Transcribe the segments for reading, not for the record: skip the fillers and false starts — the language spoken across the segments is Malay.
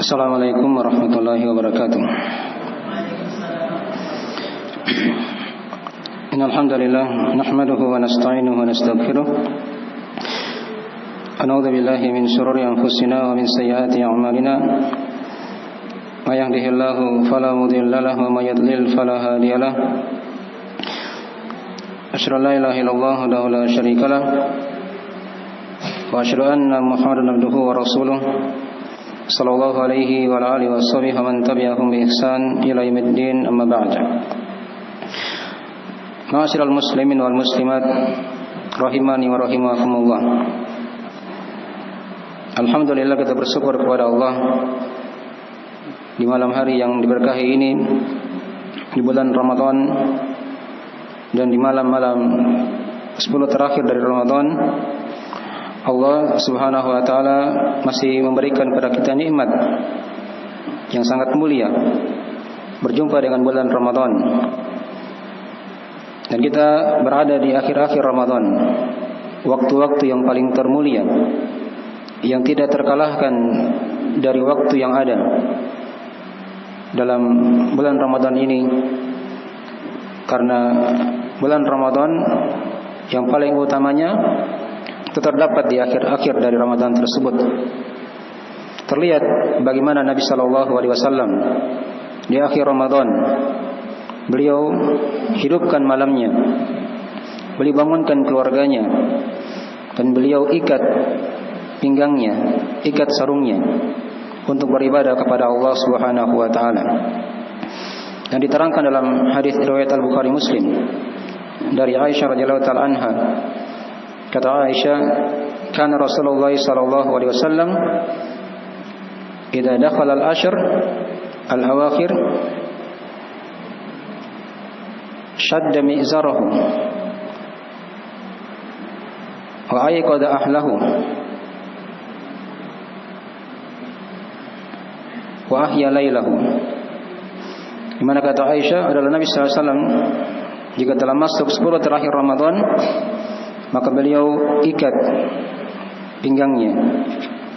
Assalamualaikum warahmatullahi wabarakatuh. Innal hamdalillah nahmaduhu wa nasta'inuhu wa nastaghfiruh. A'udzu billahi min shururi anfusina wa min sayyiati a'malina. May yahdihillahu fala mudilla lahu wa may yudlil fala hadiya lahu. Asyhadu an la ilaha illallah wahdahu la syarika lah wa asyhadu anna Muhammadan abduhu wa rasuluh. Sallallahu alaihi wa alihi wa sahbihi wa man tabi'ahum bi ihsan ila yaumiddin, amma ba'd. Ma'asyiral muslimin wal muslimat rahimani wa rahimakumullah. Alhamdulillah, kita bersyukur kepada Allah di malam hari yang diberkahi ini, di bulan Ramadan, dan di malam-malam 10 terakhir dari Ramadan. Allah subhanahu wa ta'ala masih memberikan kepada kita nikmat yang sangat mulia, berjumpa dengan bulan Ramadan. Dan kita berada di akhir-akhir Ramadan, waktu-waktu yang paling termulia, yang tidak terkalahkan dari waktu yang ada dalam bulan Ramadan ini. Karena bulan Ramadan yang paling utamanya itu terdapat di akhir-akhir dari Ramadan tersebut. Terlihat bagaimana Nabi sallallahu alaihi wasallam di akhir Ramadan beliau hidupkan malamnya, beliau bangunkan keluarganya, dan beliau ikat pinggangnya, ikat sarungnya untuk beribadah kepada Allah Subhanahu wa taala. Dan diterangkan dalam hadis riwayat Al-Bukhari Muslim dari Aisyah radhiyallahu taala anha. Kata Aisyah, kana Rasulullah sallallahu alaihi wasallam idza dakhala al-ashr al-awakhir shadda mi'zarahu wa ayqada ahlahu wa ahya lailahu. Di mana kata Aisyah adalah Nabi sallallahu alaihi wasallam jika telah masuk 10 terakhir Ramadan, maka beliau ikat pinggangnya,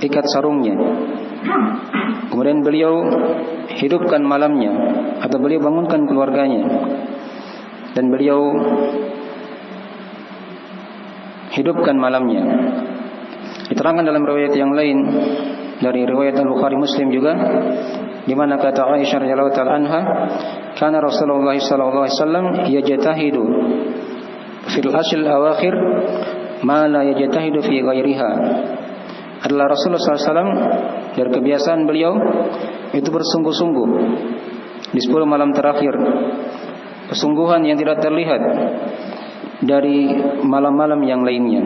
ikat sarungnya. Kemudian beliau hidupkan malamnya, atau beliau bangunkan keluarganya, dan beliau hidupkan malamnya. Diterangkan dalam riwayat yang lain dari riwayat Al-Bukhari Muslim juga, di mana kata Aisyah radhiyallahu taala anha, kana Rasulullah sallallahu alaihi wasallam yajtahidu fil ashr awakhir ma la yajtahidu fi ghairiha. Adalah Rasulullah SAW dari kebiasaan beliau itu bersungguh-sungguh di 10 malam terakhir, kesungguhan yang tidak terlihat dari malam-malam yang lainnya.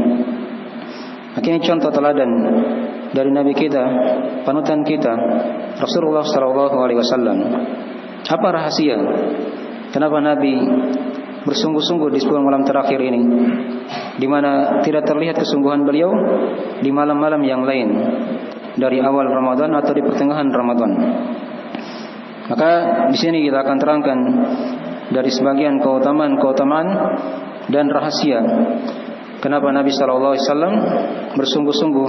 Maka ini contoh teladan dari Nabi kita, panutan kita, Rasulullah SAW. Apa rahasia kenapa Nabi bersungguh-sungguh di 10 malam terakhir ini, di mana tidak terlihat kesungguhan beliau di malam-malam yang lain dari awal Ramadan atau di pertengahan Ramadan? Maka di sini kita akan terangkan dari sebagian keutamaan dan rahasia kenapa Nabi sallallahu alaihi wasallam bersungguh-sungguh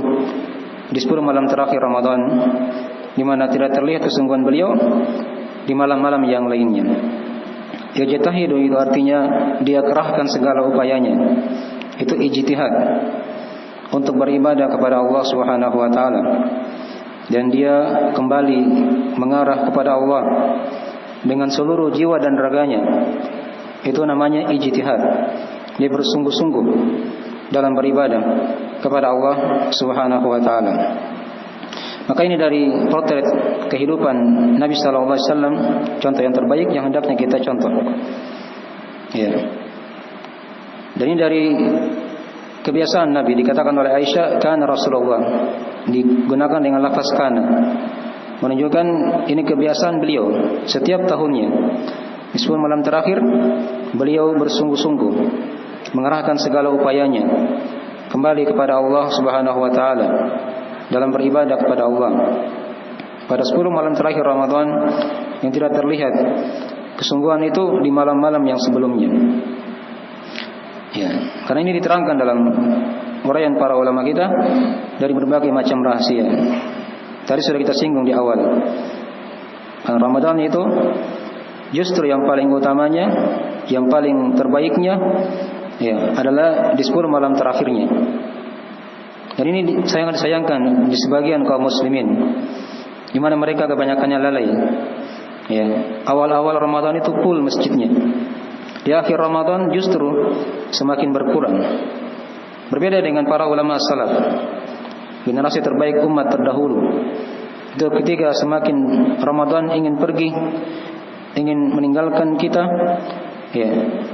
di 10 malam terakhir Ramadan, di mana tidak terlihat kesungguhan beliau di malam-malam yang lainnya. Yajtahidu itu artinya dia kerahkan segala upayanya, itu ijtihad untuk beribadah kepada Allah Subhanahu wa taala, dan dia kembali mengarah kepada Allah dengan seluruh jiwa dan raganya. Itu namanya ijtihad. Dia bersungguh-sungguh dalam beribadah kepada Allah Subhanahu wa taala. Maka ini dari potret kehidupan Nabi sallallahu alaihi wasallam, contoh yang terbaik yang hendaknya kita contoh. Ya. Dan ini dari kebiasaan Nabi, dikatakan oleh Aisyah kana Rasulullah, digunakan dengan lafaz kana, menunjukkan ini kebiasaan beliau setiap tahunnya. Di 10 malam terakhir beliau bersungguh-sungguh mengerahkan segala upayanya kembali kepada Allah Subhanahu wa taala dalam beribadah kepada Allah. Pada 10 malam terakhir Ramadan yang tidak terlihat kesungguhan itu di malam-malam yang sebelumnya. Ya, karena ini diterangkan dalam uraian para ulama kita dari berbagai macam rahasia. Tadi sudah kita singgung di awal. Ramadan itu justru yang paling utamanya, yang paling terbaiknya ya adalah di 10 malam terakhirnya. Dan ini sangat disayangkan di sebagian kaum muslimin, di mana mereka kebanyakannya lalai. Ya, awal-awal Ramadan itu full masjidnya. Di akhir Ramadan justru semakin berkurang. Berbeda dengan para ulama salaf, generasi terbaik umat terdahulu. Itu ketika semakin Ramadan ingin pergi, ingin meninggalkan kita, ya,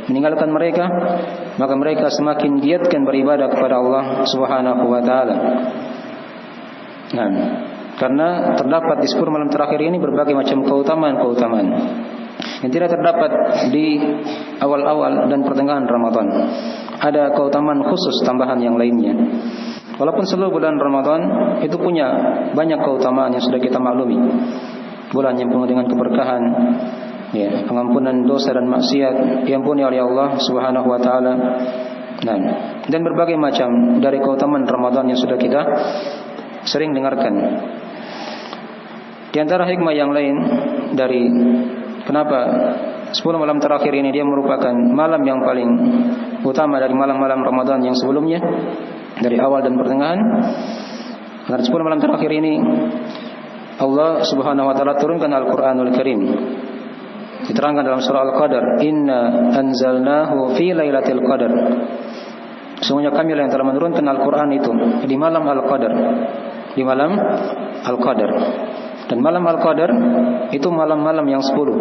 meninggalkan mereka, maka mereka semakin giatkan beribadah kepada Allah Subhanahu wa taala. Nah, karena terdapat di 10 malam terakhir ini berbagai macam keutamaan-keutamaan yang tidak terdapat di awal-awal dan pertengahan Ramadan. Ada keutamaan khusus tambahan yang lainnya. Walaupun seluruh bulan Ramadan itu punya banyak keutamaan yang sudah kita maklumi. Bulan yang penuh dengan keberkahan, ya, pengampunan dosa dan maksiat diampuni oleh Allah Subhanahu wa taala. Nah, dan berbagai macam dari keutamaan Ramadan yang sudah kita sering dengarkan. Di antara hikmah yang lain dari kenapa 10 malam terakhir ini dia merupakan malam yang paling utama dari malam-malam Ramadan yang sebelumnya, dari awal dan pertengahan. Karena 10 malam terakhir ini Allah Subhanahu wa taala turunkan Al-Qur'anul Karim. Diterangkan dalam surah Al-Qadar, "Inna anzalnahu fi lailatul qadar." Sesungguhnya kami yang telah menurunkan Al-Qur'an itu di malam Al-Qadar. Di malam Al-Qadar. Dan malam Al-Qadar itu malam-malam yang 10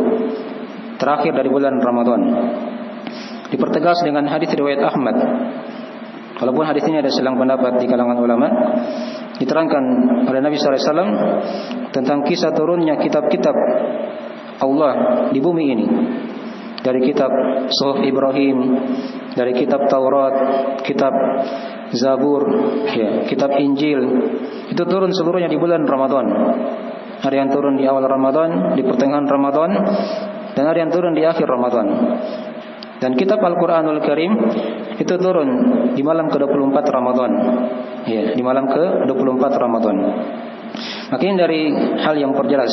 terakhir dari bulan Ramadan. Dipertegas dengan hadis riwayat Ahmad. Walaupun hadis ini ada selang pendapat di kalangan ulama, diterangkan oleh Nabi sallallahu alaihi wasallam tentang kisah turunnya kitab-kitab Allah di bumi ini. Dari kitab Suhuf Ibrahim, dari kitab Taurat, kitab Zabur, ya, kitab Injil, itu turun seluruhnya di bulan Ramadan. Ada yang turun di awal Ramadan, di pertengahan Ramadan, dan ada yang turun di akhir Ramadan. Dan kitab Al-Qur'anul Karim itu turun di malam ke-24 Ramadan. Ya, di malam ke-24 Ramadan. Maka ini dari hal yang perjelas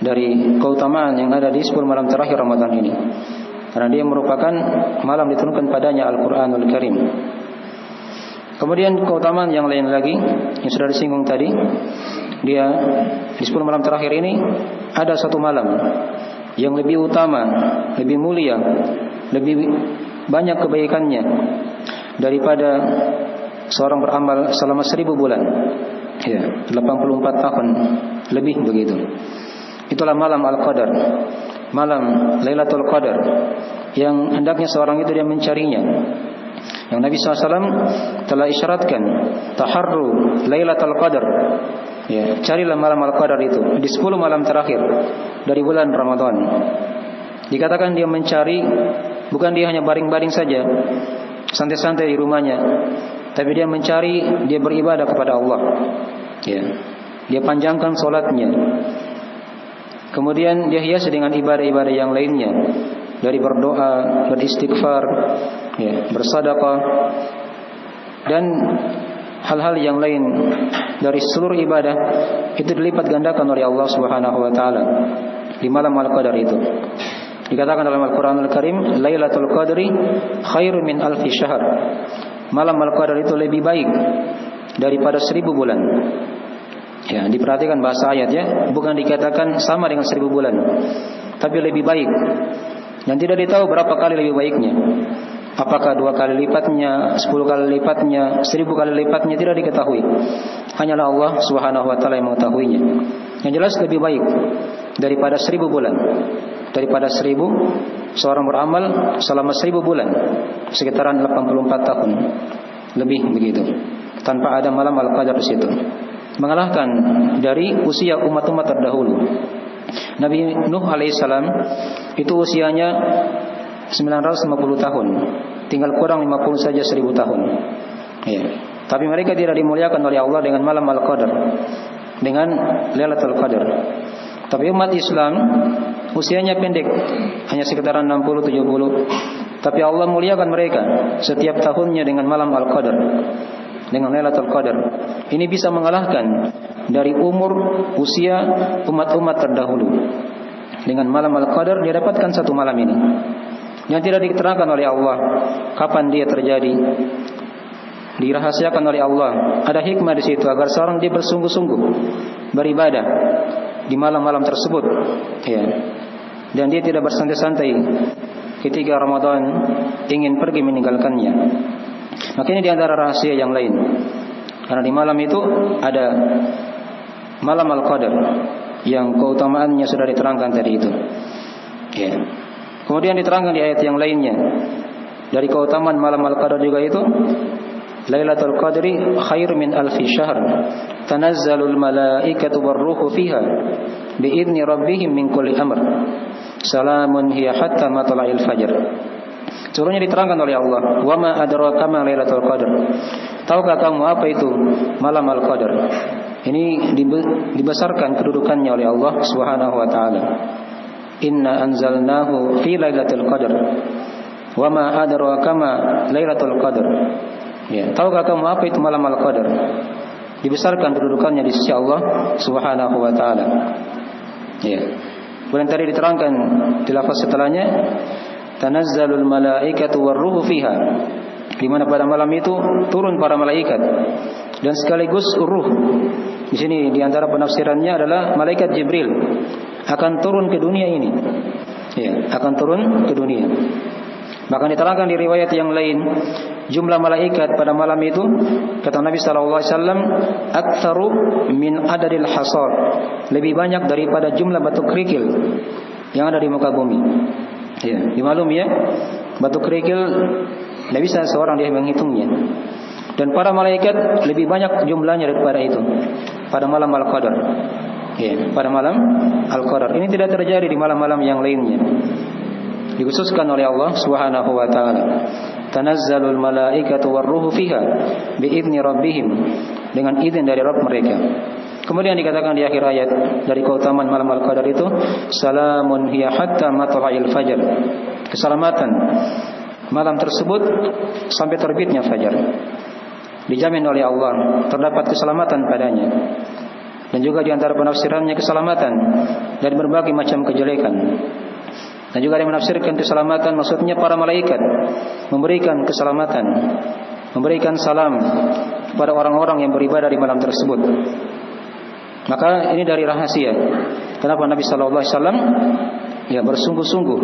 dari keutamaan yang ada di 10 malam terakhir Ramadan ini. Karena dia merupakan malam diturunkan padanya Al-Qur'anul Karim. Kemudian keutamaan yang lain lagi yang sudah disinggung tadi, dia di 10 malam terakhir ini ada satu malam yang lebih utama, lebih mulia, lebih banyak kebaikannya daripada seorang beramal selama 1000 bulan. Ya, 84 tahun lebih begitu. Itulah malam Al-Qadar, malam Lailatul Qadar, yang hendaknya seorang itu dia mencarinya. Yang Nabi SAW telah isyaratkan, taharru Lailatul Qadar. Ya, carilah malam Al-Qadar itu di 10 malam terakhir dari bulan Ramadan. Dikatakan dia mencari, bukan dia hanya baring-baring saja, santai-santai di rumahnya, tapi dia mencari, dia beribadah kepada Allah. Ya, dia panjangkan solatnya. Kemudian dia hiasi dengan ibadah-ibadah yang lainnya, dari berdoa, beristighfar, ya, bersedekah, dan hal-hal yang lain dari seluruh ibadah itu dilipat gandakan oleh Allah Subhanahu wa taala di malam Al-Qadar itu. Dikatakan dalam Al-Qur'anul Karim, Lailatul Qadri khairun min alfi syahr. Malam Al-Qadar itu lebih baik daripada 1000 bulan. Ya, diperhatikan bahasa ayat ya, bukan dikatakan sama dengan 1000 bulan, tapi lebih baik. Yang tidak ditahu berapa kali lebih baiknya. Apakah 2 kali lipatnya, 10 kali lipatnya, 1000 kali lipatnya, tidak diketahui. Hanyalah Allah Subhanahu wa taala yang mengetahuinya. Yang jelas lebih baik daripada 1000 bulan. Daripada 1000 seorang beramal selama 1000 bulan, sekitaran 84 tahun lebih begitu, tanpa ada malam Al-Qadar di situ. Mengalahkan dari usia umat-umat terdahulu. Nabi Nuh alaihissalam itu usianya 950 tahun, tinggal kurang 50 saja 1000 tahun. Ya. Tapi mereka tidak dimuliakan oleh Allah dengan malam Al-Qadar, dengan Lailatul Qadar. Tapi umat Islam usianya pendek, hanya sekitaran 60-70. Tapi Allah muliakan mereka setiap tahunnya dengan malam Al-Qadar, dengan Lailatul Qadar. Ini bisa mengalahkan dari usia umat-umat terdahulu. Dengan malam Al-Qadar dia dapatkan satu malam ini yang tidak diterangkan oleh Allah kapan dia terjadi, dirahasiakan oleh Allah. Ada hikmah di situ agar seorang dia bersungguh-sungguh beribadah di malam-malam tersebut, ya. Dan dia tidak bersantai-santai ketika Ramadan ingin pergi meninggalkannya. Maka ini di antara rahasia yang lain. Karena di malam itu ada malam Al-Qadar yang keutamaannya sudah diterangkan tadi itu. Ya. Kemudian diterangkan di ayat yang lainnya dari keutamaan malam Al-Qadar juga itu, Lailatul Qadri khair min alfi syahr, tanazzalul malaikatu warruhu fiha biidzni rabbihim min kulli amr, salamun hiya hatta matla'il fajr. Seluruhnya diterangkan oleh Allah. Wa ma adraka ma Lailatul Qadar. Tahukah kamu apa itu malam Al-Qadar? Ini dibesarkan kedudukannya oleh Allah Subhanahu wa taala. Inna anzalnahu fi Lailatul Qadar. Wa ma adraka ma Lailatul Qadar. Ya, tahukah kamu apa itu malam Al-Qadar? Dibesarkan kedudukannya di sisi Allah Subhanahu wa taala. Ya. Kemudian tadi diterangkan di lafaz setelahnya, tanazzalul malaikatu warruhu fiha, di mana pada malam itu turun para malaikat dan sekaligus ruh. Di sini di antara penafsirannya adalah malaikat Jibril akan turun ke dunia ini. Ya, akan turun ke dunia. Bahkan diterangkan di riwayat yang lain, jumlah malaikat pada malam itu, kata Nabi sallallahu alaihi wasallam, aktsaru min adadil hasar, lebih banyak daripada jumlah batu kerikil yang ada di muka bumi. Ya, dimaklum ya, batu kerikil tidak bisa seorang dia menghitungnya. Dan para malaikat lebih banyak jumlahnya daripada itu pada malam Al-Qadar. Ya, pada malam Al-Qadar. Ini tidak terjadi di malam-malam yang lainnya. Dikhususkan oleh Allah Subhanahu wa taala. Tanazzalul malaikatu warruhu fiha biidzni rabbihim, dengan izin dari Rabb mereka. Kemudian dikatakan di akhir ayat dari keutamaan malam Al-Qadar itu, salamun hiya hatta matla'il fajr. Keselamatan malam tersebut sampai terbitnya fajar. Dijamin oleh Allah, terdapat keselamatan padanya. Dan juga di antara penafsirannya keselamatan dari berbagai macam kejelekan. Dan juga ada yang menafsirkan keselamatan maksudnya para malaikat memberikan keselamatan, memberikan salam kepada orang-orang yang beribadah di malam tersebut. Maka ini dari rahasia kenapa Nabi sallallahu alaihi wasallam ya bersungguh-sungguh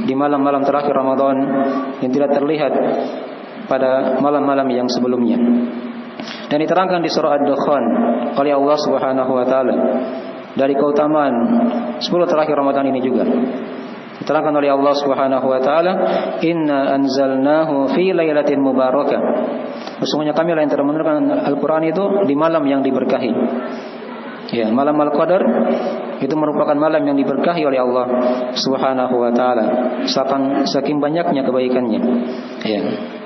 di malam-malam terakhir Ramadan yang tidak terlihat pada malam-malam yang sebelumnya. Dan diterangkan di surah Ad-Dukhan oleh Allah Subhanahu wa taala dari keutamaan 10 terakhir Ramadan ini juga. Diterangkan oleh Allah Subhanahu wa taala, inna anzalnahu fi lailatin mubarakah. Sesungguhnya kami yang telah menurunkan Al-Qur'an itu di malam yang diberkahi. Ya, malam Al-Qadar itu merupakan malam yang diberkahi oleh Allah Subhanahu wa taala. Saking banyaknya kebaikannya. Ya.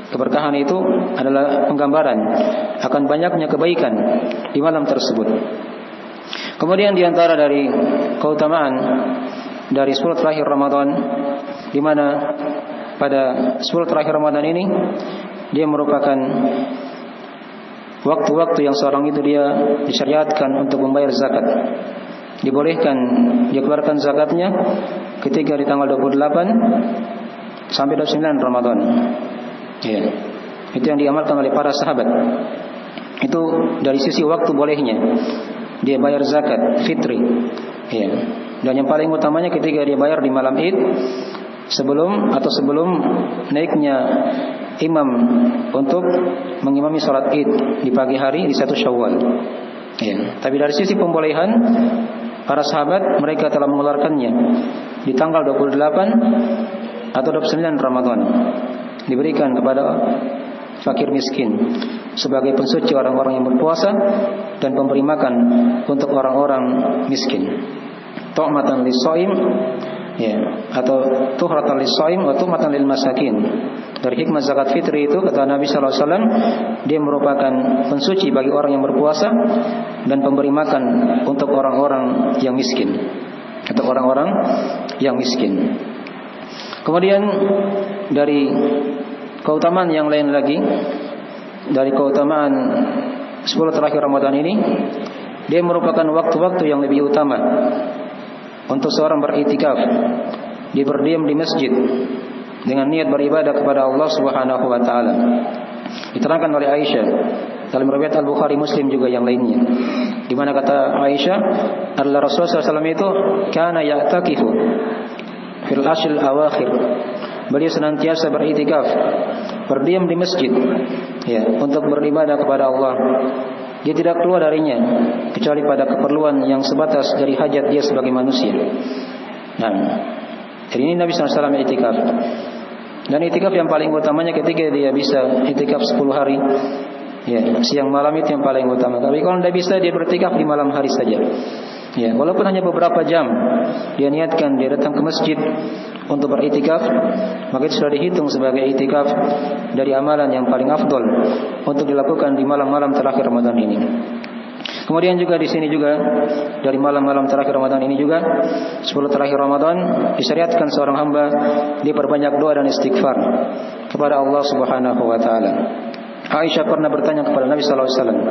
Keberkahan itu adalah penggambaran akan banyaknya kebaikan di malam tersebut. Kemudian di antara dari keutamaan dari 10 terakhir Ramadan, di mana pada 10 terakhir Ramadan ini dia merupakan waktu-waktu yang seorang itu dia disyariatkan untuk membayar zakat. Dibolehkan dia keluarkan zakatnya ketika di tanggal 28 sampai 29 Ramadan. Ya. Itu yang diamalkan oleh para sahabat. Itu dari sisi waktu bolehnya dia bayar zakat fitri. Ya. Dan yang paling utamanya ketika dia bayar di malam Id sebelum naiknya imam untuk mengimami salat Id di pagi hari di 1 Syawal. Ya. Tapi dari sisi pembolehan para sahabat mereka telah mengeluarkannya di tanggal 28 atau 29 Ramadan. Diberikan kepada fakir miskin sebagai pensuci orang-orang yang berpuasa dan pemberi makan untuk orang-orang miskin. Tu'matan lis-shaim, ya, atau tuhratan lis-shaim wa tu'matan lil masakin. Dari hikmah zakat fitri itu kata Nabi sallallahu alaihi wasallam, dia merupakan pensuci bagi orang yang berpuasa dan pemberi makan untuk orang-orang yang miskin. Atau orang-orang yang miskin. Kemudian dari keutamaan yang lain lagi, dari keutamaan 10 terakhir Ramadan ini, dia merupakan waktu-waktu yang lebih utama untuk seorang beriktikaf. Dia berdiam di masjid dengan niat beribadah kepada Allah Subhanahu wa taala. Diterangkan oleh Aisyah dalam riwayat Al-Bukhari, Muslim juga yang lainnya, di mana kata Aisyah adalah Rasulullah SAW itu kana ya'takifu fil ashril awakhir. Beliau senantiasa beriktikaf, berdiam di masjid ya, untuk beribadah kepada Allah. Dia tidak keluar darinya kecuali pada keperluan yang sebatas dari hajat dia sebagai manusia. Nah, jadi ini Nabi SAW iktikaf. Dan iktikaf yang paling utamanya ketika dia bisa iktikaf 10 hari. Ya, siang malam itu yang paling utama. Tapi kalau tidak bisa, dia beriktikaf di malam hari saja. Ya, walaupun hanya beberapa jam, dia niatkan dia datang ke masjid untuk beriktikaf, maka itu sudah dihitung sebagai iktikaf dari amalan yang paling afdol untuk dilakukan di malam-malam terakhir Ramadan ini. Kemudian juga di sini juga dari malam-malam terakhir Ramadan ini juga 10 terakhir Ramadan disyariatkan seorang hamba dia perbanyak doa dan istighfar kepada Allah Subhanahu wa taala. Aisyah pernah bertanya kepada Nabi sallallahu alaihi wasallam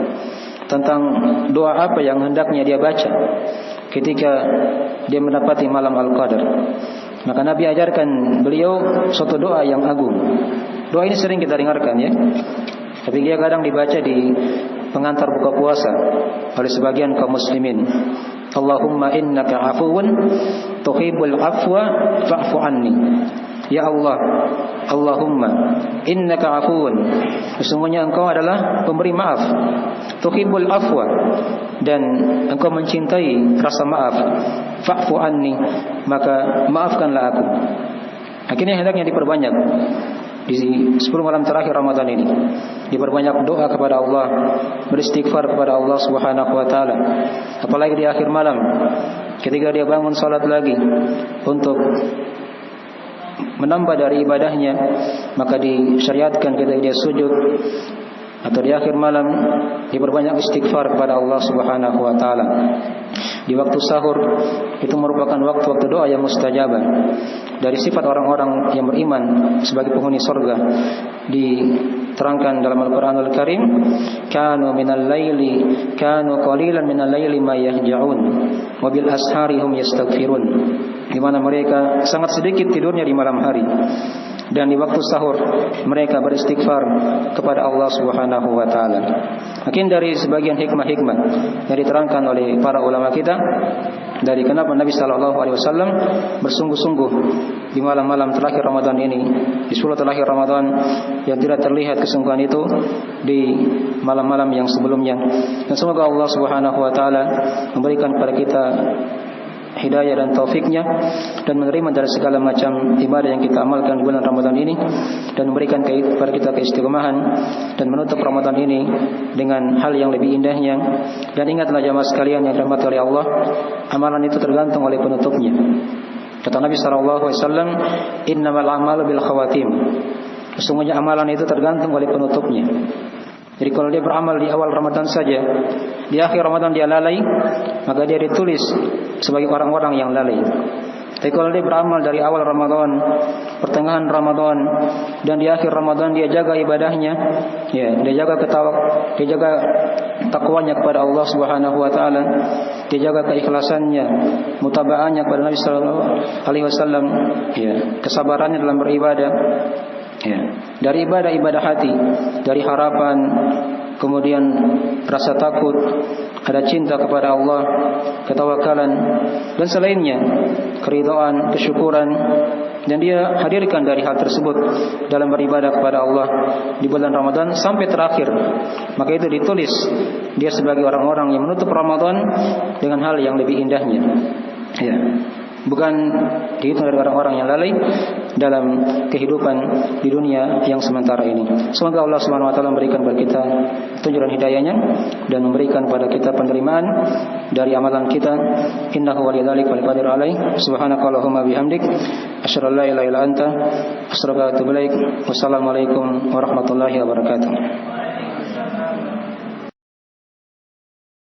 tentang doa apa yang hendaknya dia baca ketika dia mendapati malam Al-Qadar. Maka Nabi ajarkan beliau suatu doa yang agung. Doa ini sering kita dengarkan ya, tapi dia kadang dibaca di pengantar buka puasa oleh sebagian kaum muslimin. Allahumma innaka afuwun tuhibbul afwa fa'fu anni. Ya Allah, Allahumma innaka afuwun, sesungguhnya engkau adalah pemberi maaf, tuhibbul afwa, dan engkau mencintai rasa maaf, fa'fu anni, maka maafkanlah aku. Akhirnya hendaknya diperbanyak di 10 malam terakhir Ramadan ini, diperbanyak doa kepada Allah, beristighfar kepada Allah Subhanahu wa taala. Apalagi di akhir malam ketika dia bangun salat lagi untuk menambah dari ibadahnya, maka disyariatkan ketika dia sujud atau di akhir malam diperbanyak istighfar kepada Allah Subhanahu wa taala. Di waktu sahur itu merupakan waktu-waktu doa yang mustajabah. Dari sifat orang-orang yang beriman sebagai penghuni surga diterangkan dalam Al-Qur'anul Karim, kanu qalilan minal laili ma yahja'un wa bil ashari hum yastaghfirun, di mana mereka sangat sedikit tidurnya di malam hari, dan di waktu sahur mereka beristighfar kepada Allah Subhanahu wa taala. Mungkin dari sebagian hikmah-hikmah yang diterangkan oleh para ulama kita dari kenapa Nabi sallallahu alaihi wasallam bersungguh-sungguh di malam-malam terakhir Ramadan ini, di 10 terakhir Ramadan, yang tidak terlihat kesungguhan itu di malam-malam yang sebelumnya. Dan semoga Allah Subhanahu wa taala memberikan kepada kita hidayah dan taufiknya, dan menerima dari segala macam ibadah yang kita amalkan di bulan Ramadan ini, dan memberikan kepada kita keistiqomahan dan menutup Ramadan ini dengan hal yang lebih indahnya. Dan ingatlah jamaah sekalian yang dirahmati oleh Allah, amalan itu tergantung oleh penutupnya. Kata Nabi SAW, innamal a'malu bil khawatim, sesungguhnya amalan itu tergantung oleh penutupnya. Jadi kalau dia beramal di awal Ramadan saja, di akhir Ramadan dia lalai, maka dia ditulis sebagai orang-orang yang lalai. Tapi kalau dia beramal dari awal Ramadan, pertengahan Ramadan, dan di akhir Ramadan dia jaga ibadahnya, ya, dia jaga takwanya kepada Allah Subhanahu wa taala, dia jaga keikhlasannya, mutabaannya kepada Nabi sallallahu alaihi wasallam, ya, kesabarannya dalam beribadah. Ya, dari ibadah hati, dari harapan, kemudian rasa takut, ada cinta kepada Allah, ketawakalan, dan selainnya, keridhaan, kesyukuran, dan dia hadirkan dari hal tersebut dalam beribadah kepada Allah di bulan Ramadan sampai terakhir, maka itu ditulis dia sebagai orang-orang yang menutup Ramadan dengan hal yang lebih indahnya. Ya, bukan dihitung dari orang-orang yang lalai dalam kehidupan di dunia yang sementara ini. Semoga Allah Subhanahu wa taala memberikan kepada kita tunjuran hidayahnya dan memberikan kepada kita penerimaan dari amalan kita. Innahu waliyudzalik wal qadiru alaih. Subhanakallahumma bihamdik asyhadu an la ilaha illa anta astaghfiruka wa atubu ilaik. Wassalamualaikum warahmatullahi wabarakatuh.